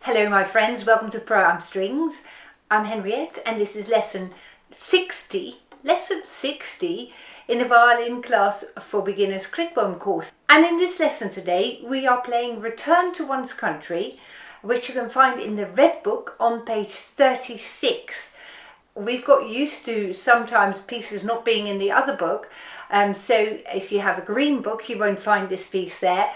Hello my friends, welcome to Pro Strings. I'm Henriette and this is lesson 60 in the violin class for beginners Crickboom course. And in this lesson today we are playing Return to One's Country, which you can find in the red book on page 36. We've got used to sometimes pieces not being in the other book, so if you have a green book you won't find this piece there.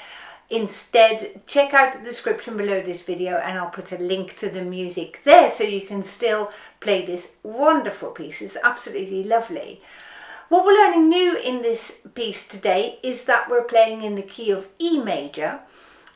Instead, check out the description below this video and I'll put a link to the music there so you can still play this wonderful piece. It's absolutely lovely. What we're learning new in this piece today is that we're playing in the key of E major,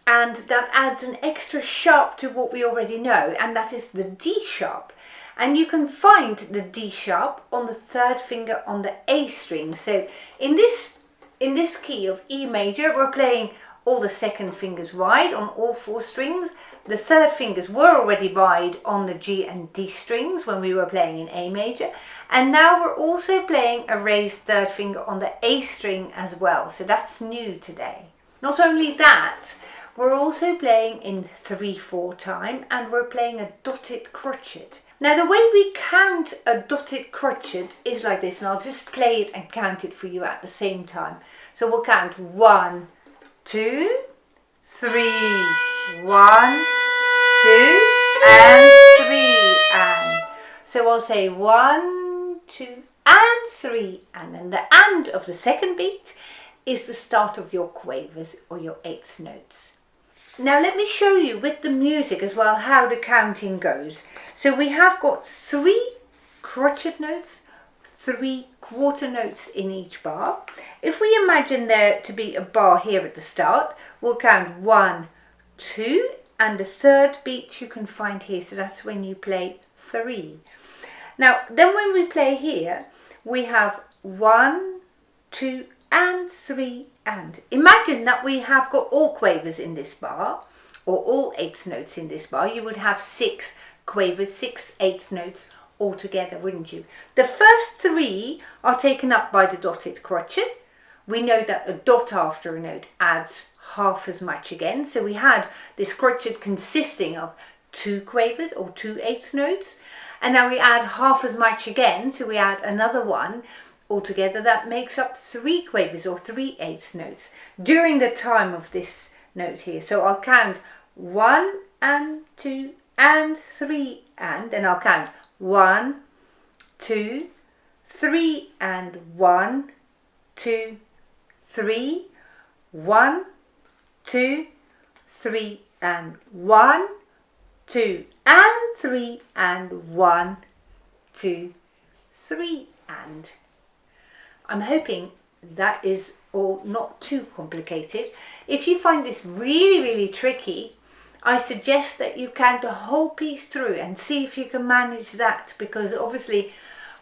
and that adds an extra sharp to what we already know, and that is the D sharp. And you can find the D sharp on the third finger on the A string. So in this key of E major we're playing all the second fingers wide on all four strings. The third fingers were already wide on the G and D strings when we were playing in A major. And now we're also playing a raised third finger on the A string as well. So that's new today. Not only that, we're also playing in 3/4 time and we're playing a dotted crotchet. Now the way we count a dotted crotchet is like this, and I'll just play it and count it for you at the same time. So we'll count 1, 2, 3, 1, 2, and 3, and so I'll say 1, 2, and 3, and then the and of the second beat is the start of your quavers or your eighth notes. Now let me show you with the music as well how the counting goes. So we have got 3 crotchet notes, 3 quarter notes in each bar. If we imagine there to be a bar here at the start, we'll count 1, 2, and the third beat you can find here, so that's when you play 3. Now then when we play here we have 1, 2 and 3, and imagine that we have got all quavers in this bar, or all eighth notes in this bar. You would have 6 quavers, 6 eighth notes altogether, wouldn't you? The first 3 are taken up by the dotted crotchet. We know that a dot after a note adds half as much again, so we had this crotchet consisting of 2 quavers or 2 eighth notes, and now we add half as much again, so we add another one. Altogether that makes up 3 quavers or 3 eighth notes during the time of this note here. So I'll count 1 and 2 and 3, and then I'll count 1, 2, 3, and 1, 2, 3, 1, 2, 3, and 1, 2, and 3, and 1, 2, 3, and. I'm hoping that is all not too complicated. If you find this really tricky, I suggest that you count the whole piece through and see if you can manage that, because obviously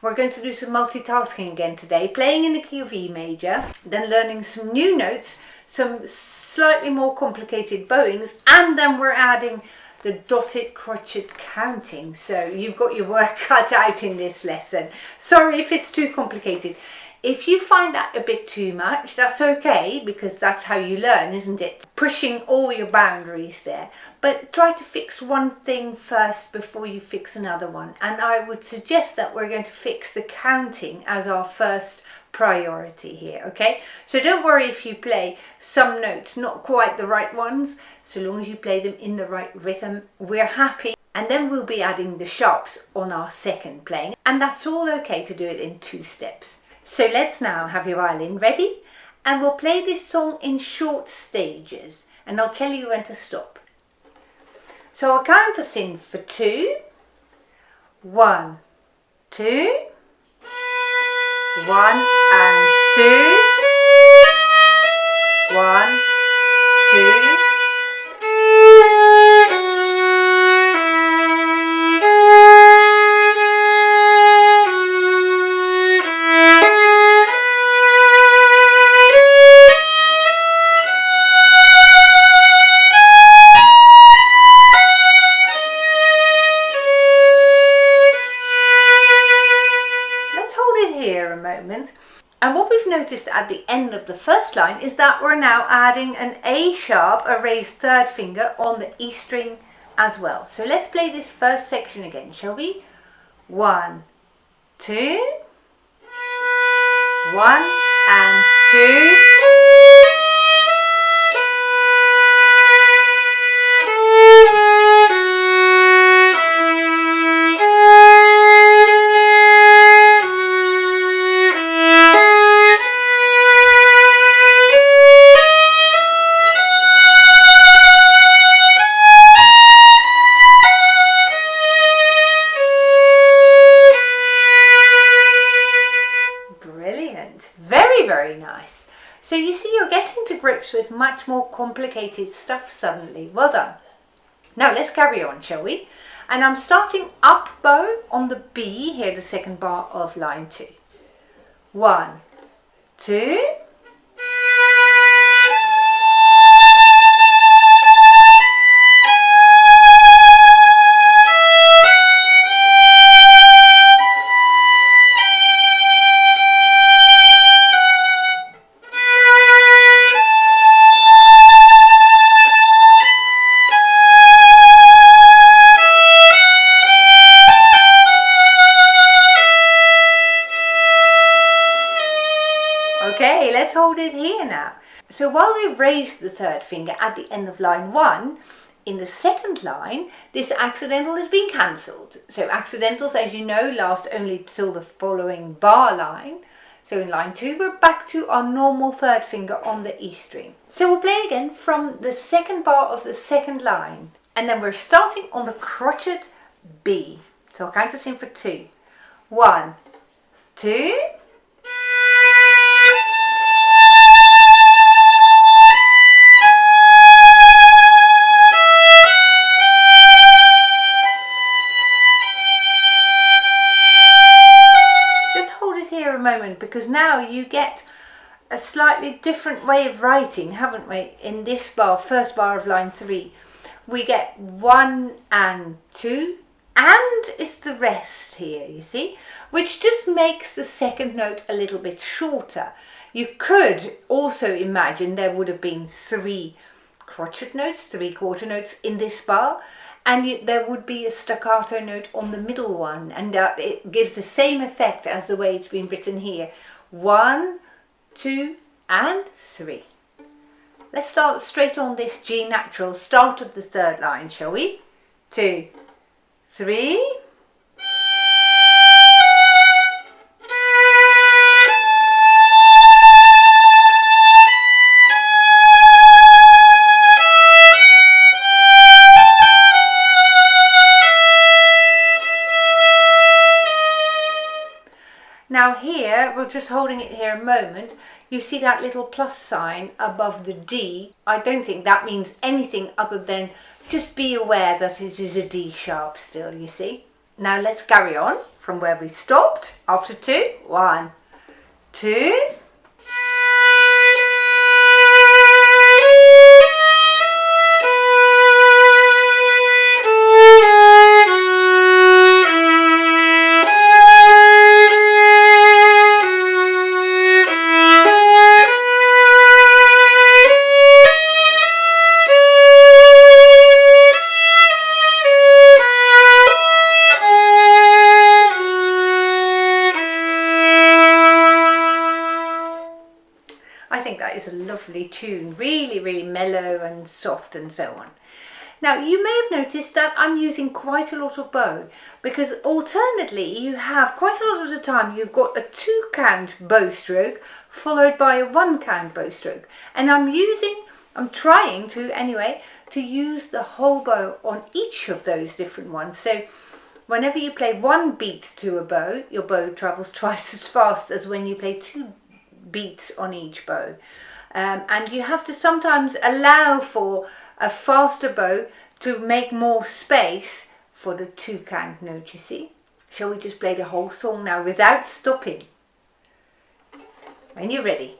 we're going to do some multitasking again today, playing in the key of E major, then learning some new notes, some slightly more complicated bowings, and then we're adding the dotted crotchet counting. So you've got your work cut out in this lesson. Sorry if it's too complicated. If you find that a bit too much, that's okay, because that's how you learn, isn't it? Pushing all your boundaries there. But try to fix one thing first before you fix another one. And I would suggest that we're going to fix the counting as our first priority here, okay? So don't worry if you play some notes not quite the right ones, so long as you play them in the right rhythm, we're happy. And then we'll be adding the sharps on our second playing, and that's all okay to do it in 2 steps. So let's now have your violin ready, and we'll play this song in short stages, and I'll tell you when to stop. So I'll count us in for 2, 1, 2, 1 and 2, 1, 2, And what we've noticed at the end of the first line is that we're now adding an A sharp, a raised third finger on the E string as well. So let's play this first section again, shall we? 1, 2, 1 and 2. Very nice. So you see, you're getting to grips with much more complicated stuff suddenly. Well done. Now let's carry on, shall we? And I'm starting up bow on the B here, the second bar of line 2. 1, 2. Okay, let's hold it here now. So while we've raised the third finger at the end of line 1, in the second line, this accidental has been cancelled. So accidentals, as you know, last only till the following bar line. So in line 2, we're back to our normal third finger on the E string. So we'll play again from the second bar of the second line. And then we're starting on the crotchet B. So I'll count us in for 2. 1, 2. Moment, because now you get a slightly different way of writing, haven't we? In this bar, first bar of line 3, we get 1 and 2, and it's the rest here, you see, which just makes the second note a little bit shorter. You could also imagine there would have been 3 crotchet notes, 3 quarter notes in this bar, and there would be a staccato note on the middle one, and it gives the same effect as the way it's been written here. 1, 2 and 3. Let's start straight on this G natural, start of the third line, shall we? 2, 3. Now here, we're just holding it here a moment, you see that little plus sign above the D. I don't think that means anything other than just be aware that it is a D sharp still, you see. Now let's carry on from where we stopped after 2. 1, 2. Is a lovely tune, really mellow and soft and so on. Now you may have noticed that I'm using quite a lot of bow, because alternately you have quite a lot of the time you've got a 2 count bow stroke followed by a 1 count bow stroke, and I'm trying to anyway to use the whole bow on each of those different ones. So whenever you play 1 beat to a bow, your bow travels twice as fast as when you play 2 beats on each bow. And you have to sometimes allow for a faster bow to make more space for the 2 count note, you see. Shall we just play the whole song now without stopping? When you're ready.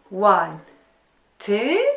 1, 2.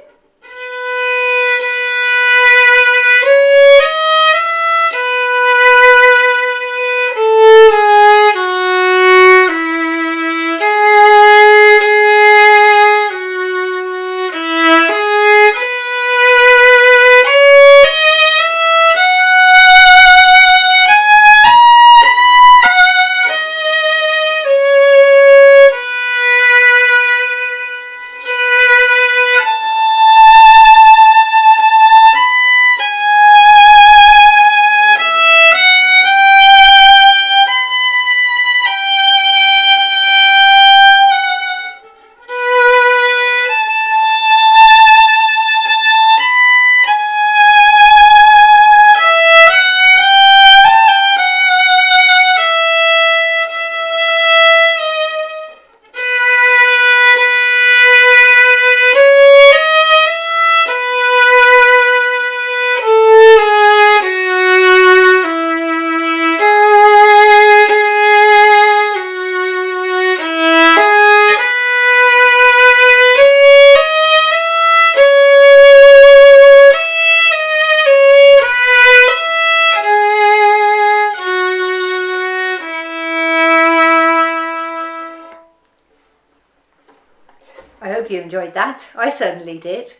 I hope you enjoyed that. I certainly did.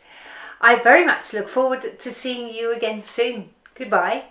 I very much look forward to seeing you again soon. Goodbye.